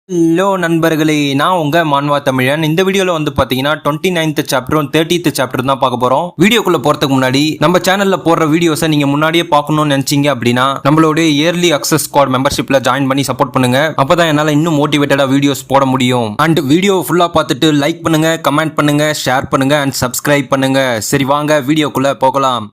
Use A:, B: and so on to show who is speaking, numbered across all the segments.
A: Hello நண்பர்களே, நான் உங்க மான்வா தமிழன். இந்த வீடியோல வந்து பாத்தீங்கன்னா 29th சாப்டரும் 30th சாப்டர் தான் பார்க்க போறோம். வீடியோக்குள்ள போறதுக்கு முன்னாடி நம்ம சேனல்ல போடுற வீடியோஸை நீங்க முன்னாடியே பார்க்கணும்னு நினைச்சீங்க அப்படின்னா நம்மளோட இயர்லி அக்சஸ் ஸ்குவாட் மெம்பர்ஷிப்ல ஜாயின் பண்ணி சப்போர்ட் பண்ணுங்க. அப்பதான் என்னால இன்னும் மோட்டிவேட்டடா வீடியோஸ் போட முடியும். அண்ட் வீடியோ ஃபுல்லா பார்த்துட்டு லைக் பண்ணுங்க, கமெண்ட் பண்ணுங்க, ஷேர் பண்ணுங்க அண்ட் சப்ஸ்கிரைப் பண்ணுங்க. சரி வாங்க வீடியோக்குள்ள போகலாம்.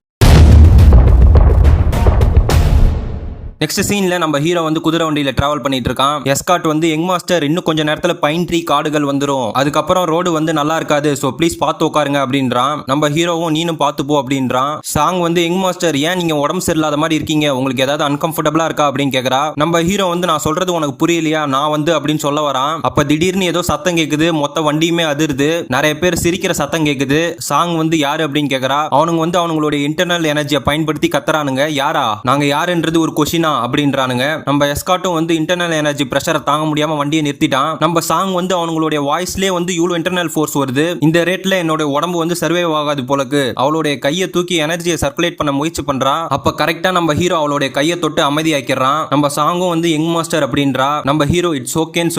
A: நெக்ஸ்ட் சீன்ல நம்ம ஹீரோ வந்து குதிரை வண்டியில டிராவல் பண்ணிட்டு இருக்கான். எஸ்கார்ட் வந்து யங் மாஸ்டர் இன்னும் கொஞ்ச நேரத்துல பைன் ட்ரீ காடுகள் வந்துரும், அதுக்கப்புறம் ரோடு வந்து நல்லா இருக்காது, சோ ப்ளீஸ் பார்த்து உட்காருங்க அப்படின்றான். நம்ம ஹீரோவும் நீனும் பார்த்து போ அப்படின்றான். சாங் வந்து யங் மாஸ்டர் ஏன் நீங்க உடம்பு சரியில்லாத மாதிரி இருக்கீங்க, உங்களுக்கு ஏதாவது அன்கம்ஃபர்டபுளா இருக்கா அப்படின்னு கேக்குறா. நம்ம ஹீரோ வந்து நான் சொல்றது உனக்கு புரியலையா, நான் வந்து அப்படின்னு சொல்ல வரான். அப்ப திடீர்னு ஏதோ சத்தம் கேக்குது, மொத்த வண்டியுமே அதிருது, நிறைய பேர் சிரிக்கிற சத்தம் கேக்குது. சாங் வந்து யாரு அப்படின்னு கேக்குறா. அவனுங்க வந்து அவங்களுடைய இன்டர்னல் எனர்ஜியை பயன்படுத்தி கத்துறானுங்க. யாரா, நாங்க யாருன்றது ஒரு கொஸ்டின் அப்படின்றானுங்க. நம்ம எஸ்கார்ட்டும் வந்து இன்டர்னல் எனர்ஜி பிரஷரை தாங்க முடியாம வண்டியை நிறுத்திட்டான். நம்ம சாங் வந்து அவங்களுடைய வாய்ஸ்லயே வந்து இவ்வளவு இன்டர்னல் ஃபோர்ஸ் வருது, இந்த ரேட்ல என்னோட உடம்பு வந்து சர்வைவ் ஆகாது போலக்கு. அவளுடைய கையை தூக்கி எனர்ஜியை சர்க்குலேட் பண்ண முயற்சி பண்றா. அப்ப கரெக்டா நம்ம ஹீரோ அவளுடைய கையை தொட்டு அமைதியாக்கிறான். நம்ம சாங்கும் வந்து யங் மாஸ்டர் அப்படின்றா. நம்ம ஹீரோ இட்ஸ் ஓகேன்னு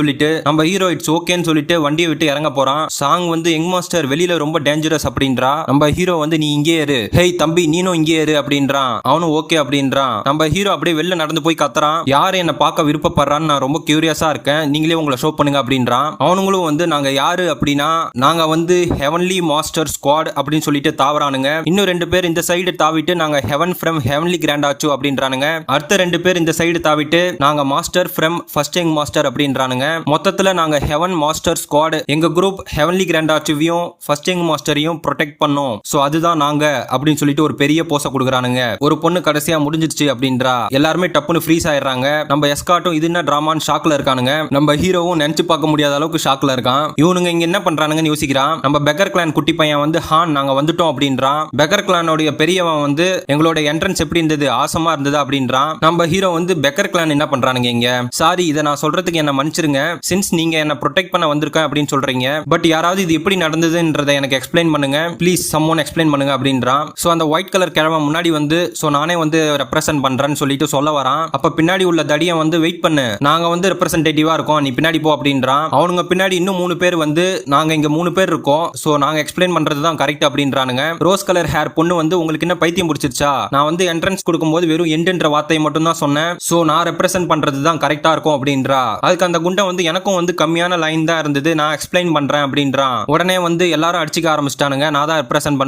A: சொல்லிட்டு வண்டியை விட்டு இறங்க போறான். சாங் வந்து யங் மாஸ்டர் வெளியில ரொம்ப டேஞ்சரஸ் அப்படின்றா. நம்ம ஹீரோ வந்து நீ இங்கே இரு, ஹேய் தம்பி நீனும் இங்கே இரு அப்படின்றான். அவனும் ஓகே அப்படின்றான். நம்ம ஹீரோ அப்படியே வெளில நடந்து போய் கத்துறான். யாரு என்ன பார்க்க விருப்பப்படுறான்னு நான் ரொம்ப கியூரியஸா இருக்கேன், நீங்களே உங்களை ஷோ பண்ணுங்க அப்படின்றான். அவனுங்களும் வந்து நாங்க யாரு அப்படின்னா நாங்க வந்து ஹெவன்லி மாஸ்டர் ஸ்குவாட் அப்படின்னு சொல்லிட்டு தாவறானுங்க. இன்னும் 2 பேர் இந்த சைடு தாவிட்டு நாங்க ஹெவன் ஃப்ரம் ஹெவன்லி கிராண்ட் ஆச்சு அப்படின்றானுங்க. அடுத்த 2 பேர் இந்த சைடு தாவிட்டு நாங்க master from first young master அப்படின்றானுங்க. மொத்தத்துல நாங்க ஹெவன் மாஸ்டர் ஸ்குவாட், எங்க குரூப் ஹெவன்லி கிராண்ட் ஆச்சுவையும் ஃபர்ஸ்ட் யங் மாஸ்டரையும் ப்ரொடெக்ட் பண்ணோம், சோ அதுதான் நாங்க அப்படின்னு சொல்லிட்டு ஒரு பெரிய போஸை கொடுக்குறானுங்க. ஒரு பொண்ணு கடைசியா முடிஞ்சிருச்சு அப்படின்றா. எல்லாருமே டப்புன்னு ஃப்ரீஸ் ஆயிடுறாங்க. நம்ம எஸ்கார்ட்டும் இது என்ன டிராமான்னு ஷாக்ல இருக்கானுங்க. நம்ம ஹீரோவும் நினைச்சு பார்க்க முடியாத அளவுக்கு ஷாக்ல இருக்கான். இவனுங்க இங்க என்ன பண்றானுங்கன்னு யோசிக்கிறான். நம்ம பெக்கர் கிளான் குட்டி பையன் வந்து ஹான் நாங்க வந்துட்டோம் அப்படின்றான். பெக்கர் கிளானோட பெரியவன் வந்து எங்களோட என்ட்ரன்ஸ் எப்படி இருந்தது, ஆசமா இருந்தது அப்படின்றான். நம்ம ஹீரோ வந்து பெக்கர் கிளான் என்ன பண்றானுங்க இங்க, சாரி இதை நான் சொல்றதுக்கு என்ன மன்னிச்சிருங்க, சின்ஸ் நீங்க என்ன ப்ரொடெக்ட் பண்ண வந்திருக்கேன் அப்படின்னு சொல்றீங்க, பட் யாராவது இது எப்படி நடந்ததுன்றதை எனக்கு எக்ஸ்பிளைன் பண்ணுங்க, ப்ளீஸ் சம்மோன் எக்ஸ்பிளைன் பண்ணுங்க அப்படின்றான். சோ அந்த ஒயிட் கலர் கிழவன் முன்னாடி வந்து சோ நானே வந்து ரெப்ரசன்ட் பண்றேன்னு சொல்லிட்டு சொல்ல வரான். அப்ப பின்னாடி உள்ள தடியன் வந்து வெயிட் பண்ணு, நாங்க வந்து ரெப்ரசன்டேட்டிவா இருக்கோம், நீ பின்னாடி போ அப்படின்றான். அவனுங்க பின்னாடி இன்னும் 3 பேர் வந்து நாங்க இங்க 3 பேர் இருக்கோம், சோ நாங்க எக்ஸ்பிளைன் பண்றது தான் கரெக்ட் அப்படின்றானுங்க. ரோஸ் கலர் ஹேர் பொண்ணு வந்து உங்களுக்கு என்ன பைத்தியம் பிடிச்சிருச்சா, நான் வந்து என்ட்ரன்ஸ் கொடுக்கும்போது வெறும் எண்ட்ன்ற வார்த்தையை மட்டும் தான் சொன்னேன், சோ நான் ரெப்ரசன்ட் பண்றது தான் கரெக்டா இருக்கும் அப்படின்றா. அதுக்கு அந்த குண்டை வந்து எனக்கும் வந்து கம்மியான லைன் தான் இருந்தது, நான் எக்ஸ்பிளைன் பண்றேன் அப்படின்றான். உடனே வந்து எல்லாரும் அடிச்சுக்க ஆரம்பிச்சிட்டானுங்க, நான் தான் ரெப்ரசன்ட்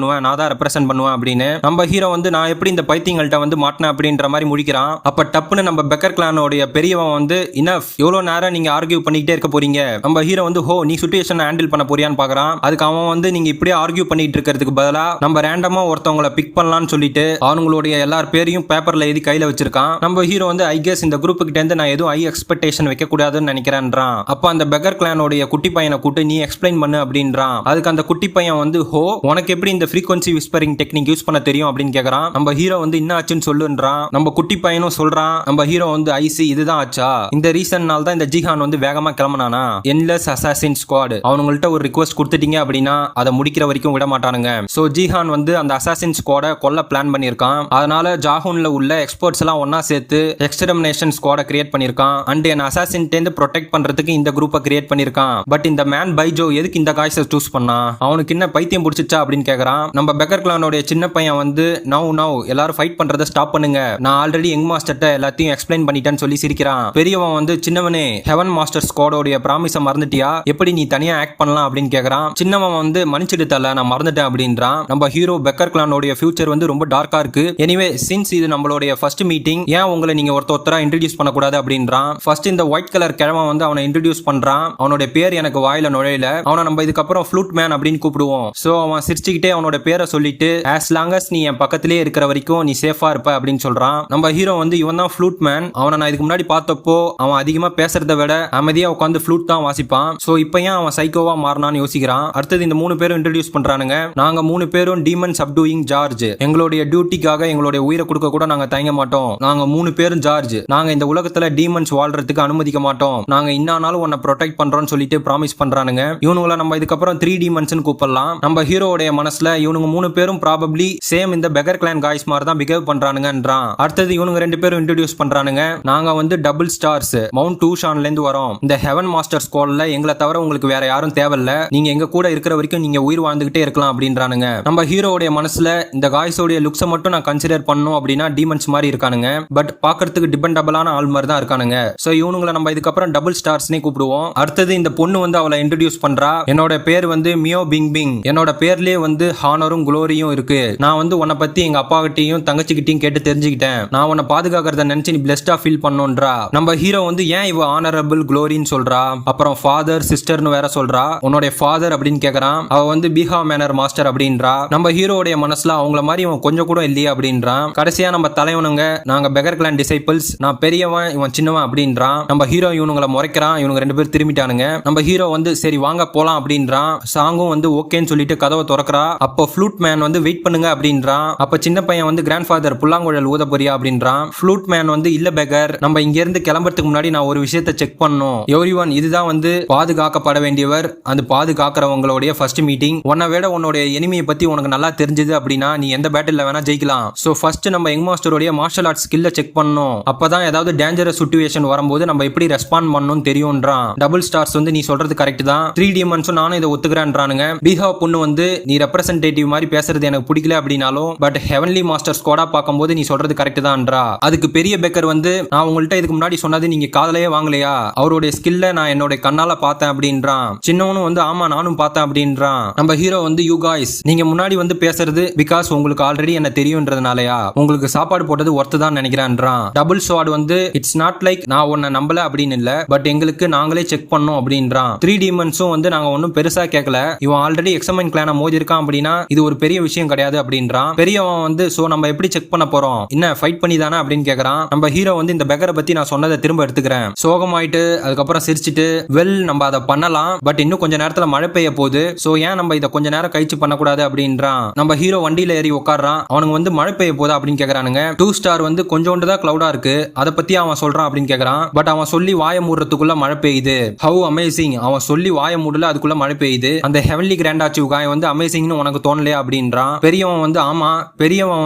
A: பண்ணுவேன் அப்படின்னு. நம்ம ஹீரோ வந்து நான் எப்படி இந்த பைத்தியங்கள்ட்ட வந்து மாட்டினேன் அப்படின்ற மாதிரி முடிக்கிறான். அப்ப டப்புன்னு நம்ம பெக்கர் கிளானோட பெரியவன் வந்து இனஃப், எவ்வளவு நேரம் நீங்க ஆர்கியூ பண்ணிக்கிட்டே இருக்க போறீங்க. நம்ம ஹீரோ வந்து ஹோ நீ சிச்சுவேஷனை ஹேண்டில் பண்ண போறியான்னு பாக்குறான். அதுக்கு அவன் வந்து நீங்க இப்படியே ஆர்கியூ பண்ணிட்டு இருக்கிறதுக்கு பதிலா நம்ம ரேண்டமா ஒருத்தவங்களை பிக் பண்ணலாம்னு சொல்லிட்டு அவங்களுடைய எல்லார் பேரையும் பேப்பர்ல எழுதி கையில வச்சிருக்கான். நம்ம ஹீரோ வந்து ஐ கெஸ் இந்த குரூப் கிட்ட இருந்து நான் எதுவும் எக்ஸ்பெக்டேஷன் வைக்க கூடாதுன்னு நினைக்கிறேன்றான். அப்ப அந்த பெக்கர் கிளானோட குட்டி பையனை கூட்டு நீ எக்ஸ்பிளைன் பண்ணு அப்படின்றான். அதுக்கு அந்த குட்டி பையன் வந்து ஹோ உனக்கு எப்படி இந்த ஃப்ரீக்வன்சி விஸ்பரிங் டெக்னிக் யூஸ் பண்ண தெரியும் அப்படின்னு கேக்குறான். நம்ம ஹீரோ வந்து என்ன ஆச்சுன்னு சொல்லுன்றான். நம்ம குட்டி பையனும் சொல்றான். நம்ம ஹீரோ வந்து ஐசி இதுதான் ஆச்சா, இந்த ரீசன்னால தான் இந்த ஜிஹான் வந்து வேகமா கிளம்பினானா, என்லெஸ் அசாசின் ஸ்குவாட் அவங்கள்ட்ட ஒரு ரிக்வெஸ்ட் கொடுத்துட்டீங்க அப்படின்னா அதை முடிக்கிற வரைக்கும் விட மாட்டானுங்க. சோ ஜிஹான் வந்து அந்த அசாசின் ஸ்குவாட கொல்ல பிளான் பண்ணிருக்கான். அதனால ஜாஹூன்ல உள்ள எக்ஸ்பர்ட்ஸ் எல்லாம் ஒன்னா சேர்த்து எக்ஸ்டெர்மினேஷன் ஸ்குவாட கிரியேட் பண்ணிருக்கான். அண்ட் என் அசாசின் டேந்து ப்ரொடெக்ட் பண்றதுக்கு இந்த குரூப்பை கிரியேட் பண்ணிருக்கான். பட் இந்த மேன் பைஜோ எதுக்கு இந்த காய்ஸை சூஸ் பண்ணா, அவனுக்கு என்ன பைத்தியம் பிடிச்சிச்சா அப்படின்னு கேக்குறான். நம்ம பெக்கர் கிளானோட சின்ன பையன் வந்து நவ் எல்லாரும் ஃபைட் பண்றதை ஸ்டாப் பண்ணுங்க, நான் ஆல்ரெடி யங் மாஸ்டர்ட்ட எல்லாத்தையும் எக்ஸ்பிளைன் பண்ணிட்டேன்னு சொல்லி சிரிக்கிறான். பெரியவன் வந்து சின்னவனே ஹெவன் மாஸ்டர் ஸ்குவாடோட பிராமிஸ மறந்துட்டியா, எப்படி நீ தனியா ஆக்ட் பண்ணலாம் அப்படின்னு கேக்குறான். சின்னவன் வந்து மன்னிச்சிடு தல நான் மறந்துட்டேன் அப்படின்றான். நம்ம ஹீரோ பெக்கர் கிளானோட ஃபியூச்சர் வந்து ரொம்ப டார்க்கா இருக்கு. எனிவே சின்ஸ் இது நம்மளுடைய ஃபர்ஸ்ட் மீட்டிங், ஏன் உங்களை நீங்க ஒருத்தரா இன்ட்ரோடியூஸ் பண்ணக்கூடாது அப்படின்றான். ஃபர்ஸ்ட் இந்த ஒயிட் கலர் கிழவன் வந்து அவனை இன்ட்ரோடியூஸ் பண்றான். அவனோட பேர் எனக்கு வாயில நுழையில, அவனை நம்ம இதுக்கப்புறம் ஃப்ளூட் மேன் அப்படின்னு கூப்பிடுவோம். சோ அவன் சிரிச்சுக்கிட்டே அவனோட பேரை சொல்லிட்டு ஆஸ் லாங் அஸ் நீ என் பக்கத்திலே இருக்கிற வரைக்கும் நீ சேஃபா இருப்ப அப்படின்னு சொல்றான். நம்ம ஹீரோ வந்து இவன் தான் ஃப்ளூட் மேன், அவனை நான் இதுக்கு முன்னாடி பார்த்தப்போ அவன் அதிகமா பேசுறதை விட அமைதியா உட்காந்து ஃப்ளூட் தான் வாசிப்பான். சோ இப்போ ஏன் அவன் சைக்கோவா மாறினான்னு யோசிக்கிறான். அடுத்தது இந்த 3 பேரும் இன்ட்ரோடியூஸ் பண்றானுங்க. நாங்க 3 பேரும் டீமன் சப்டூயிங் ஜார்ஜ், எங்களுடைய டியூட்டிக்காக எங்களுடைய உயிரை கொடுக்க கூட நாங்க தயங்க மாட்டோம். நாங்க 3 பேரும் ஜார்ஜ், நாங்க இந்த உலகத்துல டீமன்ஸ் வாழ்றதுக்கு அனுமதிக்க மாட்டோம், நாங்க இன்னானாலும் உன்னை ப்ரொடெக்ட் பண்றோம்னு சொல்லிட்டு ப்ராமிஸ் பண்றானுங்க. இவனுங்களை நம்ம இதுக்கப்புறம் 3 டீமன்ஸ்னு கூப்பிடலாம். நம்ம ஹீரோடைய மனசுல இவனுங்க 3 பேரும் ப்ராபப்ளி சேம் இந்த பெக்கர் கிளான் காய்ஸ் மாதிரி தான் பிஹேவ் பண்றானுங்கன்றான். அடுத்தது இவனுங்க 2 பேரும் பேரும் இன்ட்ரோடியூஸ் பண்றானுங்க. நாங்க வந்து டபுள் ஸ்டார்ஸ் மவுண்ட் டூஷான்ல இருந்து வரோம். இந்த ஹெவன் மாஸ்டர் ஸ்குவாட்ல எங்களை தவிர உங்களுக்கு வேற யாரும் தேவையில்ல. நீங்க எங்க கூட இருக்கிற வரைக்கும் நீங்க உயிர் வாழ்ந்துகிட்டே இருக்கலாம் அப்படின்றானுங்க. நம்ம ஹீரோவுடைய மனசுல இந்த காய்ஸோடைய லுக்ஸை மட்டும் நான் கன்சிடர் பண்ணோம் அப்படின்னா டீமன்ஸ் மாதிரி இருக்கானுங்க. பட் பாக்குறதுக்கு டிபெண்டபிளான ஆள் மாதிரி தான் இருக்கானுங்க. சோ இவனுங்களை நம்ம இதுக்கப்புறம் டபுள் ஸ்டார்ஸ்னே கூப்பிடுவோம். அடுத்தது இந்த பொண்ணு வந்து அவளை இன்ட்ரோடியூஸ் பண்றா. என்னோட பேர் வந்து மியோ பிங் பிங். என்னோட பேர்லயே வந்து ஹானரும் குளோரியும் இருக்கு. நான் வந்து உன்னை பத்தி எங்க அப்பா கிட்டையும் தங்கச்சிக்கிட்டையும் கேட்டு தெரிஞ்சுக்கிட்டேன். நான் உன்னை பாதுகாக்கிறத நினைச்சு நீ பிளஸ்டா ஃபீல் பண்ணோன்றா. நம்ம ஹீரோ வந்து ஏன் இவ ஆனரபிள் குளோரின்னு சொல்றா, அப்புறம் ஃபாதர் சிஸ்டர்னு வேற சொல்றா. உன்னுடைய ஃபாதர் அப்படின்னு கேக்குறான். அவ வந்து பிஹா மேனர் மாஸ்டர் அப்படின்றா. நம்ம ஹீரோடைய மனசுல அவங்கள மாதிரி இவன் கொஞ்சம் கூட இல்லையே அப்படின்றான். கடைசியா நம்ம தலைவனுங்க நாங்க பெகர் கிளான் டிசைபிள்ஸ், நான் பெரியவன் இவன் சின்னவன் அப்படின்றான். நம்ம ஹீரோ இவனுங்களை முறைக்கிறான். இவனுங்க ரெண்டு பேரும் திரும்பிட்டானுங்க. நம்ம ஹீரோ வந்து சரி வாங்க போலாம் அப்படின்றான். சாங்கும் வந்து ஓகேன்னு சொல்லிட்டு கதவை திறக்கிறா. அப்போ ஃப்ளூட் மேன் வந்து வெயிட் பண்ணுங்க அப்படின்றான். அப்ப சின்ன பையன் வந்து கிராண்ட் ஃபாதர் புல்லாங்குழல் ஊத போறியா அப்படின்றான். ஃப்ளூட் மேன் வந்து இல்ல பெகர், நம்ம இங்க இருந்து கிளம்புறதுக்கு முன்னாடி நான் ஒரு விஷயத்தை செக் பண்ணணும். எவ்ரிவன் இதுதான் வந்து பாதுகாக்கப்பட வேண்டியவர். அந்த பாதுகாக்கிறவங்களுடைய ஃபர்ஸ்ட் மீட்டிங். உன்னை விட உன்னுடைய எனிமியை பத்தி உனக்கு நல்லா தெரிஞ்சது அப்படின்னா நீ எந்த பேட்டில் வேணா ஜெயிக்கலாம். சோ ஃபர்ஸ்ட் நம்ம யங் மாஸ்டருடைய மார்ஷல் ஆர்ட்ஸ் ஸ்கில்லை செக் பண்ணணும். அப்பதான் ஏதாவது டேஞ்சரஸ் சிச்சுவேஷன் வரும்போது நம்ம எப்படி ரெஸ்பாண்ட் பண்ணணும் தெரியும்ன்றான். டபுள் ஸ்டார்ஸ் வந்து நீ சொல்றது கரெக்ட் தான். 3 டீமன்ஸும் நானும் இதை ஒத்துக்கிறேன்றானுங்க. பீஹா பொண்ணு வந்து நீ ரெப்ரசன்டேட்டிவ் மாதிரி பேசுறது எனக்கு பிடிக்கல அப்படின்னாலும் பட் ஹெவன்லி மாஸ்டர் ஸ்குவாடா பார்க்கும்போது நீ சொல்றது கரெக்ட் தான்ன்றா. அதுக்கு பெரிய பெக்கர் வந்து நான் உங்கள்கிட்ட இதுக்கு முன்னாடி சொன்னது நீங்க காதலையே வாங்கலையா, அவருடைய ஸ்கில்ல நான் என்னோட கண்ணால பார்த்தேன் அப்படின்றான். சின்னவனும் வந்து ஆமா நானும் பார்த்தேன் அப்படின்றான். நம்ம ஹீரோ வந்து யூ காய்ஸ் நீங்க முன்னாடி வந்து பேசுறது பிகாஸ் உங்களுக்கு ஆல்ரெடி என்ன தெரியும்ன்றதுனாலயா, உங்களுக்கு சாப்பாடு போட்டது ஒர்த்து தான் நினைக்கிறான்றான். டபுள் ஸ்வாட் வந்து இட்ஸ் நாட் லைக் நான் உன்னை நம்பல அப்படின்னு இல்ல, பட் எங்களுக்கு நாங்களே செக் பண்ணோம் அப்படின்றான். 3 டீமன்ஸும் வந்து நாங்க ஒன்னும் பெருசா கேட்கல, இவன் ஆல்ரெடி எக்ஸாமின் கிளான மோதி இருக்கான் அப்படின்னா இது ஒரு பெரிய விஷயம் கிடையாது அப்படின்றான். பெரியவன் வந்து சோ நம்ம எப்படி செக் பண்ண போறோம், என்ன ஃபைட் பண்ணி தானே அப்படின்னு கேக்குறான். நம்ம ஹீரோ வந்து இந்த பெக்கரை பத்தி நான் சொன்னதை திரும்ப எடுத்துக்கிறேன். சோகமாயிட்டு அதுக்கப்புறம் சிரிச்சிட்டு வெல் நம்ம அதை பண்ணலாம், பட் இன்னும் கொஞ்ச நேரத்துல மழை பெய்ய போகுது, சோ ஏன் நம்ம இதை கொஞ்ச நேரம் கழிச்சு பண்ணக்கூடாது அப்படின்றான். நம்ம ஹீரோ வண்டியில ஏறி உட்கார்றான். அவனுக்கு வந்து மழை பெய்ய போதா அப்படின்னு கேக்குறானுங்க. 2 ஸ்டார் வந்து கொஞ்சோண்டு தான் கிளவுடா இருக்கு, அதை பத்தி அவன் சொல்றான் அப்படின்னு கேக்குறான். பட் அவன் சொல்லி வாய மூடுறதுக்குள்ள மழை பெய்யுது. ஹவு அமேசிங், அவன் சொல்லி வாய மூடல அதுக்குள்ள மழை பெய்யுது. அந்த ஹெவன்லி கிராண்ட் ஆச்சு காய் வந்து அமேசிங்னு உனக்கு தோணலையா அப்படின்றான். பெரியவன்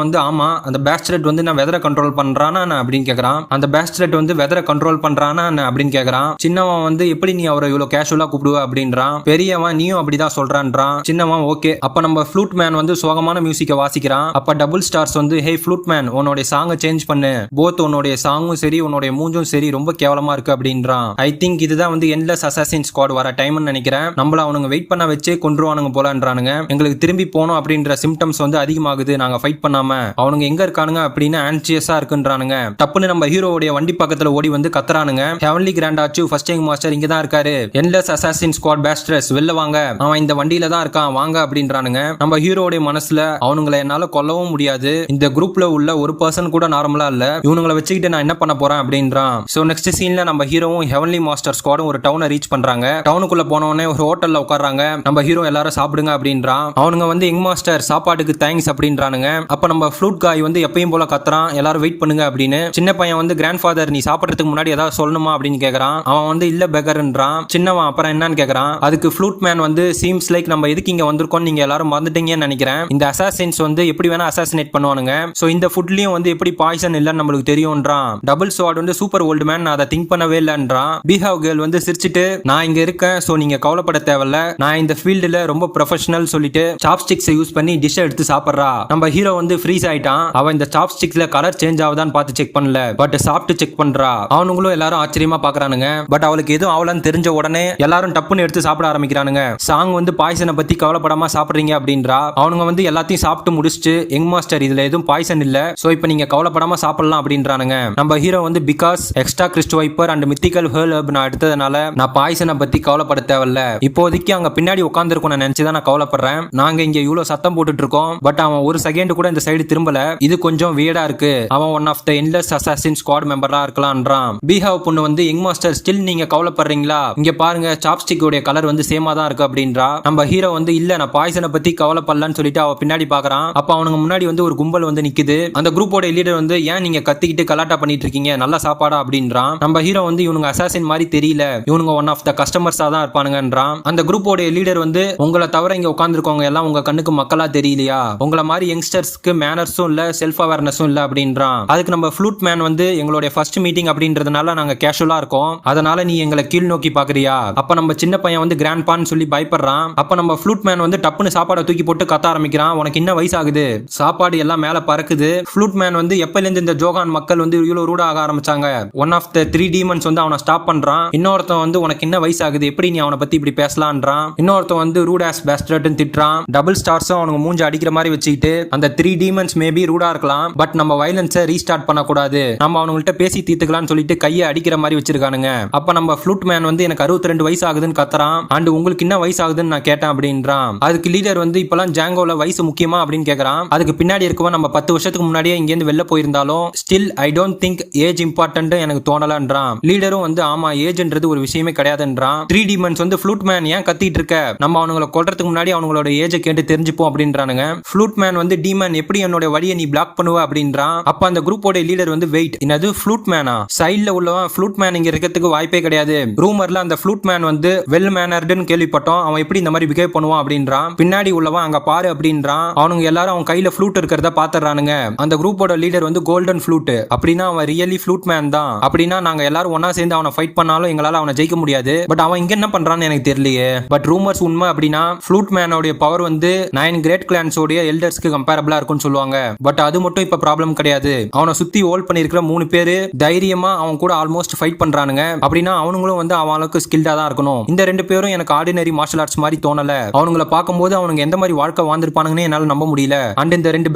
A: வந்து ஆமா அந்த பேஸ்ட்ரெட் வந்து நான் வெதரை கண்ட்ரோல் பண்றானா அப்படின்னு கேக்குறான். அந்த பேஸ்ட்ரெட் வந்து வெதரை கண்ட்ரோல் பண்றானா அப்படின்னு கேக்குறான். சின்னவன் வந்து எப்படி நீ அவரை இவ்வளவு கேஷுவலா கூப்பிடுவ அப்படின்றான். பெரியவன் நீயும் அப்படிதான் சொல்றான்றான். சின்னவன் ஓகே. அப்ப நம்ம ஃப்ளூட் மேன் வந்து சோகமான மியூசிக்கை வாசிக்கிறான். அப்ப டபுள் ஸ்டார்ஸ் வந்து ஹே ஃப்ளூட் மேன் உன்னோட சாங்கை சேஞ்ச் பண்ணு, போத் உன்னோட சாங்கும் சரி உன்னோட மூஞ்சும் சரி ரொம்ப கேவலமா இருக்கு அப்படின்றான். ஐ திங்க் இதுதான் வந்து எண்ட்லெஸ் அசாசின் ஸ்குவாட் வர டைம்னு நினைக்கிறேன். நம்மள அவனுங்க வெயிட் பண்ண வச்சே கொன்றுவானுங்க போலன்றானுங்க. எங்களுக்கு திரும்பி போனோம் அப்படின்ற சிம்டம்ஸ் வந்து அதிகமாகுது, நாங்க ஃபைட் பண்ணாம அவனுங்க எங்க இருக்கானுங்க அப்படின்னு ஆன்சியஸா இருக்குன்றானுங்க. டப்புன்னு நம்ம ஹீரோவுடைய வண்டி பக்கத்துல ஓடி வந்து கத்துறானுங்க. ஹெவன்லி கிராண்ட் ஆச்சு ஃபர்ஸ்ட் யங் மாஸ்டர் இங்க தான் இருக்காரு, எண்ட்லெஸ் அசாசின் ஸ்குவாட் பேஸ்ட்ரஸ் வெளில வாங்க, அவன் இந்த வண்டியில தான் இருக்கான் வாங்க அப்படின்றானுங்க. நம்ம ஹீரோவுடைய மனசுல அவனுங்களை என்னால கொல்லவும் முடியாது, இந்த குரூப்ல உள்ள ஒரு பர்சன் கூட நார்மலா இல்ல, இவனுங்களை வச்சுக்கிட்டு நான் என்ன பண்ண போறேன் அப்படின்றான். சோ நெக்ஸ்ட் சீன்ல நம்ம ஹீரோவும் ஹெவன்லி மாஸ்டர் ஸ்குவாடும் ஒரு டவுனை ரீச் பண்றாங்க. டவுனுக்குள்ள போனவனே ஒரு ஹோட்டல்ல உட்கார்றாங்க. நம்ம ஹீரோ எல்லாரும் சாப்பிடுங்க அப்படின்றான். அவனுங்க வந்து யங் மாஸ்டர் சாப்பாட்டுக்கு தேங்க்ஸ் அப்படின்றானுங்க. அப்ப நம்ம ஃப்ளூட் காய் வந்து எப்பயும் போல கத்துறான் எல்லாரும் வெயிட் பண்ணுங்க அப்படின்னு. சின்ன பையன் வந்து கிராண்ட் ஃபாதர் நீ சாப்பிடுறதுக்கு முன்னாடி ஏதாவது சொல்லணுமா அப்படின்னு கேக்குறான். அவன் வந்து இல்ல பெகர்ன்றான். சின்னவன் அப்புறம் என்னன்னு கேக்குறான். அதுக்கு ஃப்ளூட் மேன் வந்து சீம்ஸ் லைக் நம்ம எதுக்கு இங்க வந்திருக்கோம் நீங்க எல்லாரும் மறந்துட்டீங்கன்னு நினைக்கிறேன். இந்த அசாசின்ஸ் வந்து எப்படி வேணா அசாசினேட் பண்ணுவானுங்க. சோ இந்த ஃபுட்லயும் வந்து எப்படி பாய்சன் இல்லன்னு நம்மளுக்கு தெரியும்ன்றான். டபுள் ஸ்வாட் வந்து சூப்பர் ஓல்டு மேன் நான் அதை திங்க் பண்ணவே இல்லன்றான். பீஹாவ் கேர்ள் வந்து சிரிச்சிட்டு நான் இங்க இருக்கேன் சோ நீங்க கவலைப்பட தேவையில்ல, நான் இந்த ஃபீல்டுல ரொம்ப ப்ரொஃபஷனல் சொல்லிட்டு சாப்ஸ்டிக்ஸ் யூஸ் பண்ணி டிஷ் எடுத்து சாப்பிடுறா. நம்ம ஹீரோ வந்து ஃப்ரீஸ் ஆயிட்டான். அவன் இந்த சாப்ஸ்டிக்ஸ்ல கலர் சேஞ்ச் ஆகுதான்னு பார்த்து செக் பண்ணல, பட் சாப்பிட்டு செக் பண்றா. அவனுங்களும் எல்லாரும் ஆச்சரியமா பாக்குறானுங்க. பட் அவளுக்கு எதுவும் அவளன்னு தெரிஞ்ச உடனே எல்லாரும் டப்புன்னு எடுத்து சாப்பிட ஆரம்பிக்கிறானுங்க. சாங் வந்து பாய்சனை பத்தி கவலைப்படாம சாப்பிடுறீங்க அப்படின்றா. அவனுங்க வந்து எல்லாத்தையும் சாப்பிட்டு முடிச்சுட்டு யங் மாஸ்டர் இதுல எதுவும் பாய்சன் இல்ல, சோ இப்போ நீங்க கவலைப்படாம சாப்பிடலாம் அப்படின்றானுங்க. நம்ம ஹீரோ வந்து because extra Christ viper and mythical hurl herb நான் எடுத்ததுனால நான் பாய்சனை பத்தி கவலைப்பட தேவையில்ல, இப்போதைக்கு அங்க பின்னாடி உட்கார்ந்துருக்கும் நான் நினைச்சுதான் நான் கவலைப்படுறேன். நாங்க இங்க இவ்வளவு சத்தம் போட்டுட்டு இருக்கோம், பட் அவன் ஒரு செகண்ட் கூட இந்த சைடு திரும்பல, இது கொஞ்சம் வியர்டா இருக்கு, அவன் one of the endless assassin squad மெம்பரா இருக்கலாம்ன்றான். பீஹாவ் பொண்ணு வந்து யங் மாஸ்டர் ஸ்டில் நீங்க கவலைப்படுறீங்களா, இங்க பாருங்க சாப்ஸ்டிக் உடைய கலர் வந்து சேமா தான் இருக்கு அப்படின்றா. நம்ம ஹீரோ வந்து இல்ல நான் பாய்சனை பத்தி கவலைப்படலன்னு சொல்லிட்டு அவ பின்னாடி பாக்குறான். அப்ப அவனுக்கு முன்னாடி வந்து ஒரு கும்பல் வந்து நிக்குது. அந்த குரூப்போட லீடர் வந்து ஏன் நீங்க கத்திக்கிட்டு கலாட்டா பண்ணிட்டு இருக்கீங்க, நல்ல சாப்பாடா அப்படின்றான். நம்ம ஹீரோ வந்து இவனுங்க அசாசின் மாதிரி தெரியல, இவனுங்க ஒன் ஆஃப் த கஸ்டமர்ஸா தான் இருப்பானுங்கன்றான். அந்த குரூப்போட லீடர் வந்து உங்களை தவிர இங்க உட்கார்ந்துருக்கவங்க எல்லாம் உங்க கண்ணுக்கு மக்களா தெரியலையா, உங்களை மாதிரி யங்ஸ்டர்ஸ்க்கு மேனர்ஸும் இல்ல செல்ஃப் அவேர்னஸும் இல்ல அப்படின்றான். அதுக்கு அதுக்கு நம்ம ஃப்ளூட் மேன் வந்து எங்களுடைய ஃபர்ஸ்ட் மீட்டிங் அப்படின்றதுனால நாங்க கேஷுவலா இருக்கோம், அதனால நீ எங்களை கீழ் நோக்கி பாக்குறியா? அப்ப நம்ம சின்ன பையன் வந்து கிராண்ட் பான்னு சொல்லி பயப்படுறான். அப்ப நம்ம ஃப்ளூட் மேன் வந்து டப்புன்னு சாப்பாடை தூக்கி போட்டு கத்த ஆரம்பிக்கிறான். உனக்கு என்ன வயசாகுது? சாப்பாடு எல்லாம் மேல பறக்குது. ஃப்ளூட் மேன் வந்து எப்பல இருந்து இந்த ஜோகான் மக்கள் வந்து இவ்வளவு ரூடா ஆக ஆரம்பிச்சாங்க? ஒன் ஆஃப் த 3 டீமன்ஸ் வந்து அவனை ஸ்டாப் பண்றான். இன்னொருத்தன் வந்து உனக்கு என்ன வயசாகுது, எப்படி நீ அவனை பத்தி இப்படி பேசலான்றான். இன்னொருத்தன் வந்து ரூட் ஆஸ் பேஸ்டர்ட்னு திட்டுறான். டபுள் ஸ்டார்ஸும் அவனுக்கு மூஞ்ச அடிக்கிற மாதிரி வச்சுக்கிட்டு அந்த 3 டீமன்ஸ் மேபி ரூடா இருக்கலாம், பட் நம்ம வயலன்ஸை ரீஸ்டார்ட் பண்ணக்கூடாது, நம்ம அவங்கள்ட்ட பேசி தீர்த்துக்கலாம்னு சொல்லிட்டு கையை அடிக்கிற மாதிரி வச்சிருக்கானுங்க. அப்ப நம்ம ஃப்ளூட் மேன் வந்து எனக்கு 62 வயசு ஆகுதுன்னு கத்துறான். அண்ட் உங்களுக்கு என்ன வயசு ஆகுதுன்னு நான் கேட்டேன் அப்படின்றான். அதுக்கு லீடர் வந்து இப்பெல்லாம் ஜாங்கோல வயசு முக்கியமா அப்படின்னு கேக்குறான். அதுக்கு பின்னாடி இருக்கவன் நம்ம 10 வருஷத்துக்கு முன்னாடியே இங்க இருந்து வெளில போயிருந்தாலும் still I don't think age important எனக்கு தோணலன்றான். லீடரும் வந்து ஆமா ஏஜ்ன்றது ஒரு விஷயமே கிடையாதுன்றான். 3 டீமன்ஸ் வந்து ஃப்ளூட் மேன் ஏன் கத்திட்டு இருக்க, நம்ம அவங்களை கொல்றதுக்கு முன்னாடி அவங்களோட ஏஜை கேட்டு தெரிஞ்சுப்போம் அப்படின்றானுங்க. ஃப்ளூட் மேன் வந்து டீமன் எப்படி என்னோட வழியை நீ பிளாக் பண்ணுவ அப்படின்றான். அப்ப அந்த குரூப்போட லீடர் வந்து வெயிட், என்னது ஃப்ளூட் மேனா? சைடுல உள்ளவன் ஃப்ளூட் மேன் இங்க இருக்கிறதுக்கு வாய்ப்பே கிடையாது. ரூமர்ல அந்த ஃப்ளூட் மேன் வந்து வெல் மேனர்டுன்னு கேள்விப்பட்டோம், அவன் எப்படி இந்த மாதிரி பிஹேவ் பண்ணுவான் அப்படின்றான். பின்னாடி உள்ளவன் அங்க பாரு அப்படின்றான். அவனுங்க எல்லாரும் அவன் கையில ஃப்ளூட் இருக்கிறத பாத்துறானுங்க. அந்த குரூப்போட லீடர் வந்து கோல்டன் ஃப்ளூட், அப்படின்னா அவன் ரியலி ஃப்ளூட் மேன் தான். அப்படின்னா நாங்க எல்லாரும் ஒன்னா சேர்ந்து அவனை ஃபைட் பண்ணாலும் எங்களால அவனை ஜெயிக்க முடியாது. பட் அவன் இங்க என்ன பண்றான்னு எனக்கு தெரியலையே. பட் ரூமர்ஸ் உண்மை அப்படின்னா ஃப்ளூட் மேனோட பவர் வந்து 9 கிரேட் கிளான்ஸோட எல்டர்ஸ்க்கு கம்பேரபிளா இருக்கும்னு சொல்லுவாங்க. பட் அது மட்டும் இப்ப ப்ராப்ளம் கிடையாது. அவனை சுத்தி ஹோல்ட் பண்ணிருக்கிற 3 பேரு தைரியமா அவன் கூட ஆல்மோஸ்ட் ஃபைட் பண்றானுங்க. அப்படின்னா அவனுங்களும் வந்து அவனுக்கு ஸ்கில்டா தான் இருக்கணும். இந்த 2 பேரும் எனக்கு ஆர்டினரி மார்ஷல் ஆர்ட்ஸ் மாதிரி தோணல. அவனுங்களை பார்க்கும்போது அவனுங்க எந்த மாதிரி வாழ்க்கை வாழ்ந்திருப்பானுங்கன்னு என்னால நம்ப முடியல. அண்ட் இந்த 2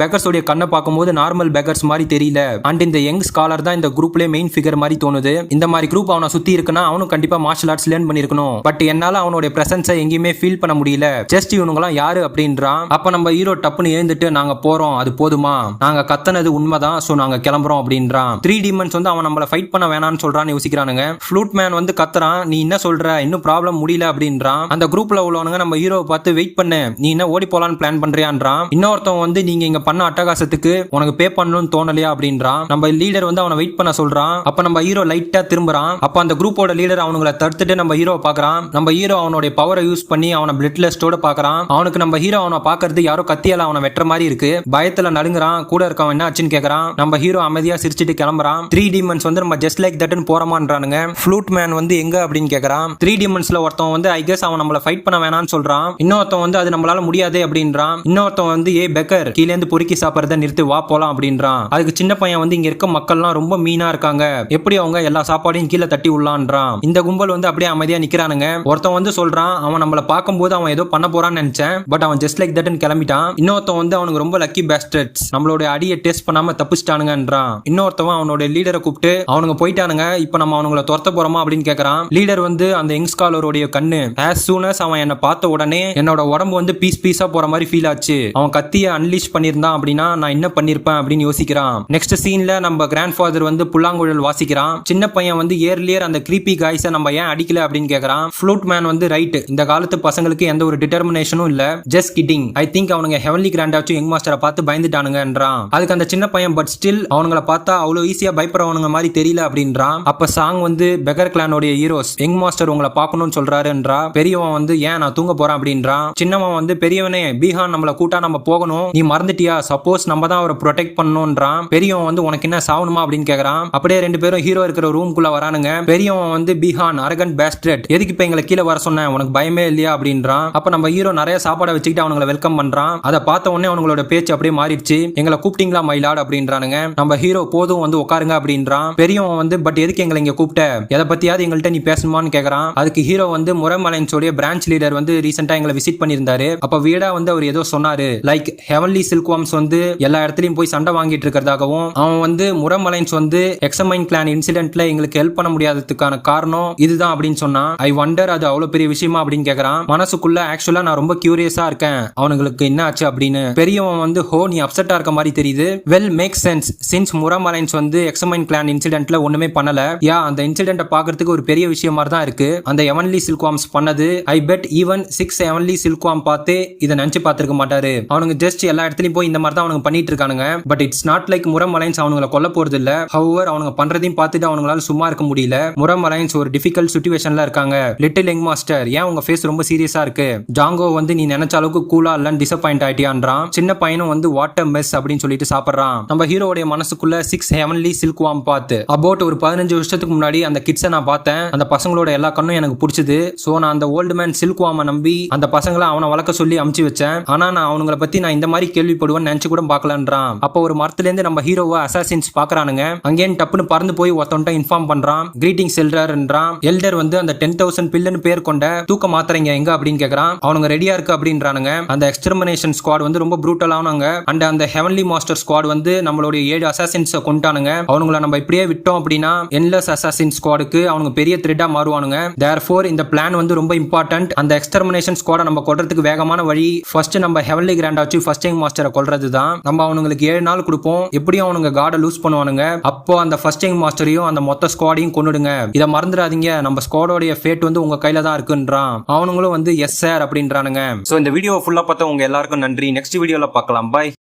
A: பெக்கர்ஸோட கண்ணை பார்க்கும்போது நார்மல் பெக்கர்ஸ் மாதிரி தெரியல. அண்ட் இந்த யங் ஸ்காலர் தான் இந்த குரூப்ல மெயின் ஃபிகர் மாதிரி தோணுது. இந்த மாதிரி குரூப் அவனை சுத்தி இருக்குன்னா அவனும் கண்டிப்பா மார்ஷல் ஆர்ட்ஸ் லேர்ன் பண்ணிருக்கணும். பட் என்னால அவனுடைய பிரசன்ஸை எங்கேயுமே ஃபீல் பண்ண முடியல. ஜஸ்ட் இவனுங்களாம் யாரு அப்படின்றான். அப்ப நம்ம ஹீரோ டப்புன்னு எழுந்துட்டு நாங்க போறோம், அது போதுமா, நாங்க கத்தனது உண்மைதான், சோ நாங்க கிளம்புறோம் அப்படின்றான். 3 டீமன்ஸ் வந்து அவன் நம்மள ஃபைட் பண்ண வேணாம்னு சொல்றான்னு யோசிக்கிறானுங்க. ஃப்ளூட் மேன் வந்து கத்துறான், நீ என்ன சொல்ற, இன்னும் ப்ராப்ளம் முடியல அப்படின்றான். அந்த குரூப்ல உள்ளவனுங்க நம்ம ஹீரோவை பார்த்து வெயிட் பண்ணு, நீ என்ன ஓடி போலான்னு பிளான் பண்றியான்றான். இன்னொருத்தன் வந்து நீங்க இங்க பண்ண அட்டகாசத்துக்கு உனக்கு பே பண்ணணும்னு தோணலையா அப்படின்றான். நம்ம லீடர் வந்து அவனை வெயிட் பண்ண சொல்றான். அப்ப நம்ம ஹீரோ லைட்டா திரும்புறான். அப்ப அந்த குரூப்போட லீடர் அவனுங்களை தடுத்துட்டு நம்ம ஹீரோவை பாக்குறான். நம்ம ஹீரோ அவனுடைய பவரை யூஸ் பண்ணி அவனை பிளட்லெஸ்டோட பாக்குறான். அவனுக்கு நம்ம ஹீரோ அவனை பாக்குறது யாரோ கத்தியால அவனை வெட்டுற மாதிரி இருக்கு. பயத்துல நடுங்குறான். கூட இருக்கவன் என்ன ஆச்சுன்னு கேக்குறான். நம்ம ஹீரோ அமைதியா சிரிச்சிட்டு கிளம்புறான். 3 டீமன்ஸ் வந்து நம்ம ஜஸ்ட் லைக் தட்னு போறமான்றானுங்க. ஃப்ளூட் மேன் வந்து எங்க அப்படின்னு கேக்குறான். 3 டீமன்ஸ்ல ஒருத்தன் வந்து ஐ கெஸ் அவன் நம்மள ஃபைட் பண்ண வேணாம்னு சொல்றான். இன்னொருத்தன் வந்து அது நம்மளால முடியாது அப்படின்றான். இன்னொருத்தன் வந்து ஏ பெக்கர் கீழே இருந்து பொறுக்கி சாப்பிடுறத நிறுத்து, வா போலாம் அப்படின்றான். அதுக்கு சின்ன பையன் வந்து இங்க இருக்க மக்கள்லாம் ரொம்ப மீனா இருக்காங்க, எப்படி அவங்க எல்லா சாப்பாடையும் கீழே தட்டி உள்ளான்றான். இந்த கும்பல் வந்து அப்படியே அமைதியா நிக்கிறானுங்க. ஒருத்தன் வந்து சொல்றான், அவன் நம்மள பார்க்கும்போது அவன் ஏதோ பண்ண போறான்னு நினைச்சேன், பட் அவன் ஜஸ்ட் லைக் தட்னு கிளம்பிட்டான். இன்னொருத்தன் வந்து அவனுக்கு ரொம்ப லக்கி பேஸ்டர்ட்ஸ், நம்மளோட அடியை டேஸ்ட் பண்ணாம தப்பிச்சிட்டானுங்கன்றான். இன்னொருத்தவன் அவனோட லீடரை கூப்பிட்டு அவனுங்க போயிட்டானுங்க, இப்ப நம்ம அவனுங்களை துரத்த போறோமா அப்படின்னு கேக்குறான். லீடர் வந்து அந்த யங் ஸ்காலருடைய கண்ணு as soon as அவன் என்ன பார்த்த உடனே என்னோட உடம்பு வந்து பீஸா போற மாதிரி ஃபீல் ஆச்சு. அவன் கத்தியை அன்லீஷ் பண்ணிருந்தான் அப்படின்னா நான் என்ன பண்ணிருப்பேன் அப்படின்னு யோசிக்கிறான். நெக்ஸ்ட் சீன்ல நம்ம கிராண்ட் ஃபாதர் வந்து புல்லாங்குழல் வாசிக்கிறான். சின்ன பையன் வந்து ஏர்லியர் அந்த கிரீப்பி காய்ஸை நம்ம ஏன் அடிக்கல அப்படின்னு கேக்குறான். ஃப்ளூட் மேன் வந்து ரைட், இந்த காலத்து பசங்களுக்கு எந்த ஒரு டிட்டர்மினேஷனும் இல்ல, ஜஸ்ட் கிட்டிங், ஐ திங்க் அவனுங்க ஹெவன்லி கிராண்டாச்சும் யங் மாஸ்டரை பார்த்து பயந்துட்டானுங்கன்றான். அதுக்கு அந்த சின்ன பையன் பட் ஸ்டில் அவனுங்களை பார்த்தா அவ்வளவு ஈஸியா பயப்படுறவனுங்க மாதிரி தெரியல அப்படின்றான். அப்ப சாங் வந்து பெக்கர் கிளானோட ஹீரோஸ் யங் மாஸ்டர் உங்களை பார்க்கணும்னு சொல்றாருன்றா. பெரியவன் வந்து ஏன் நான் தூங்க போறேன் அப்படின்றான். சின்னவன் வந்து பெரியவனே பீஹான் நம்மள கூட்டா நம்ம போகணும், நீ மறந்துட்டியா, சப்போஸ் நம்ம தான் அவரை ப்ரொடெக்ட் பண்ணணும்ன்றான். பெரியவன் வந்து உனக்கு என்ன சாவணுமா அப்படின்னு கேக்குறான். அப்படியே 2 பேரும் ஹீரோ இருக்கிற ரூம்குள்ள வரானுங்க. பெரியவன் வந்து பீஹான் அரகன் பேஸ்டர்ட், எதுக்கு இப்ப எங்களை கீழே வர சொன்ன, உனக்கு பயமே இல்லையா அப்படின்றான். அப்ப நம்ம ஹீரோ நிறைய சாப்பாடை வச்சுக்கிட்டு அவங்களை வெல்கம் பண்றான். அதை பார்த்த உடனே அவங்களோட பேச்சு அப்படியே மாறிடுச்சு. எங்களை கூப்பிட்டீங்களா மயிலாட் அப்படின்றானுங்க. நம்ம ஹீரோ போதும் வந்து உட்காருங்க அப்படின்றான். பெரியவன் வந்து பட் எதுக்கு எங்களை இங்க கூப்பிட்ட, எதை பத்தியாவது எங்கள்கிட்ட நீ பேசணுமான்னு கேக்குறான். அதுக்கு ஹீரோ வந்து முரமலைன்ஸோட பிரான்ச் லீடர் வந்து ரீசெண்டா எங்களை விசிட் பண்ணியிருந்தாரு. அப்ப வீடா வந்து அவர் ஏதோ சொன்னாரு, லைக் ஹெவன்லி சில்க்வாம்ஸ் வந்து எல்லா இடத்துலயும் போய் சண்டை வாங்கிட்டு இருக்கிறதாகவும், அவன் வந்து முரமலைன்ஸ் வந்து எக்ஸமைன் கிளான் இன்சிடென்ட்ல எங்களுக்கு ஹெல்ப் பண்ண முடியாததுக்கான காரணம் இதுதான் அப்படின்னு சொன்னா. ஐ வண்டர் அது அவ்வளவு பெரிய விஷயமா அப்படின்னு கேக்குறான். மனசுக்குள்ள ஆக்சுவலா நான் ரொம்ப கியூரியஸா இருக்கேன், அவனுங்களுக்கு என்ன ஆச்சு அப்படின்னு. பெரியவன் வந்து ஹோ நீ அப்செட்டா இருக்க மாதிரி தெரியுது. வெல் மேக் சென்ஸ், சின்ஸ் முரமலைன்ஸ் வந்து எக்ஸமைன் கிளான் இன்சிடென்ட்ல ஒண்ணுமே பண்ணல, யா அந்த இன்சிடென்ட் பாக்குறதுக்கு ஒரு பெரிய விஷயம் மாதிரி தான் இருக்கு. அந்த ஹெவன்லி சில்க்வாம்ஸ் பண்ணது ஐ பெட் ஈவன் 6 ஹெவன்லி சில்க்வாம் பார்த்து இதை நினைச்சு பார்த்திருக்க மாட்டாரு. அவனுங்க ஜஸ்ட் எல்லா இடத்துலயும் போய் இந்த மாதிரி தான் அவனுங்க பண்ணிட்டு இருக்கானுங்க. பட் இட்ஸ் நாட் லைக் முரமலைன்ஸ் அவனுங்களை கொல்ல போறது இல்ல. ஹவவர் அவனுங்க பண்றதையும் பார்த்துட்டு அவங்களால சும்மா இருக்க முடியல. முரமலைன்ஸ் ஒரு டிஃபிகல்ட் சிச்சுவேஷன்ல இருக்காங்க. லிட்டில் யங் மாஸ்டர் ஏன் உங்க ஃபேஸ் ரொம்ப சீரியஸா இருக்கு, ஜாங்கோ வந்து நீ நினைச்ச அளவுக்கு கூலா இல்லன்னு டிசப்பாயிண்ட் ஆயிட்டியான்றான். சின்ன பையனும் வந்து வாட் அ மெஸ் அப்படின்னு சொல்லிட்டு சாப்பிடுறான். நம்ம ஹீரோடைய மனசு மனசுக்குள்ள 6 ஹெவன்லி சில்க்வார்ம் பார்த்து அபவுட் ஒரு 15 வருஷத்துக்கு முன்னாடி அந்த கிட்ஸை நான் பார்த்தேன். அந்த பசங்களோட எல்லா கண்ணும் எனக்கு பிடிச்சது. சோ நான் அந்த ஓல்டு மேன் சில்க்வார்மை நம்பி அந்த பசங்களை அவனை வளர்க்க சொல்லி அமுச்சு வச்சேன். ஆனா நான் அவங்கள பத்தி நான் இந்த மாதிரி கேள்விப்படுவேன்னு நினைச்சு கூட பார்க்கலன்றான். அப்போ ஒரு மரத்துல இருந்து நம்ம ஹீரோவை அசாசின்ஸ் பாக்குறானுங்க. அங்கேயும் டப்புன்னு பறந்து போய் ஒருத்தன்ட்ட இன்ஃபார்ம் பண்றான். கிரீட்டிங்ஸ் எல்டர்ன்றான். எல்டர் வந்து அந்த 10,000 பில்லுன்னு பேர் கொண்ட தூக்க மாத்திரைங்க எங்க அப்படின்னு கேக்குறான். அவனுங்க ரெடியா இருக்கு அப்படின்றானுங்க. அந்த எக்ஸ்டெர்மினேஷன் ஸ்குவாட் வந்து ரொம்ப ப்ரூட்டலானவங்க. அண்ட் அந்த ஹெவன்லி மாஸ்டர் ஸ்குவாட் வந்து நம்மளுடைய 7 அசாசின்ஸை கொண்டானுங்க. அவனுங்களை நம்ம இப்படியே விட்டோம் அப்படின்னா என்லெஸ் அசாசின் ஸ்குவாடுக்கு அவனுங்க பெரிய த்ரெட்டா மாறுவானுங்க. தேர்ஃபோர் இந்த பிளான் வந்து ரொம்ப இம்பார்ட்டன்ட். அந்த எக்ஸ்டெர்மினேஷன் ஸ்குவாடை நம்ம கொல்றதுக்கு வேகமான வழி ஃபர்ஸ்ட் நம்ம ஹெவன்லி கிராண்டா வச்சு ஃபர்ஸ்ட் டைம் மாஸ்டரை கொல்றது தான். நம்ம அவனுங்களுக்கு 7 நாள் கொடுப்போம். எப்படியும் அவனுங்க கார்டை லூஸ் பண்ணுவானுங்க. அப்போ அந்த ஃபர்ஸ்ட் டைம் மாஸ்டரையும் அந்த மொத்த ஸ்குவாடையும் கொன்னுடுங்க. இதை மறந்துடாதீங்க. நம்ம ஸ்குவாடோடைய ஃபேட் வந்து உங்க கையில தான் இருக்குன்றான். அவனுங்களும் வந்து எஸ் சார் அப்படின்றானுங்க. சோ இந்த வீடியோ ஃபுல்லா பார்த்தா உங்க எல்லாருக்கும் நன்றி. நெக்ஸ்ட் வீடியோல பார்க்கலாம். பை.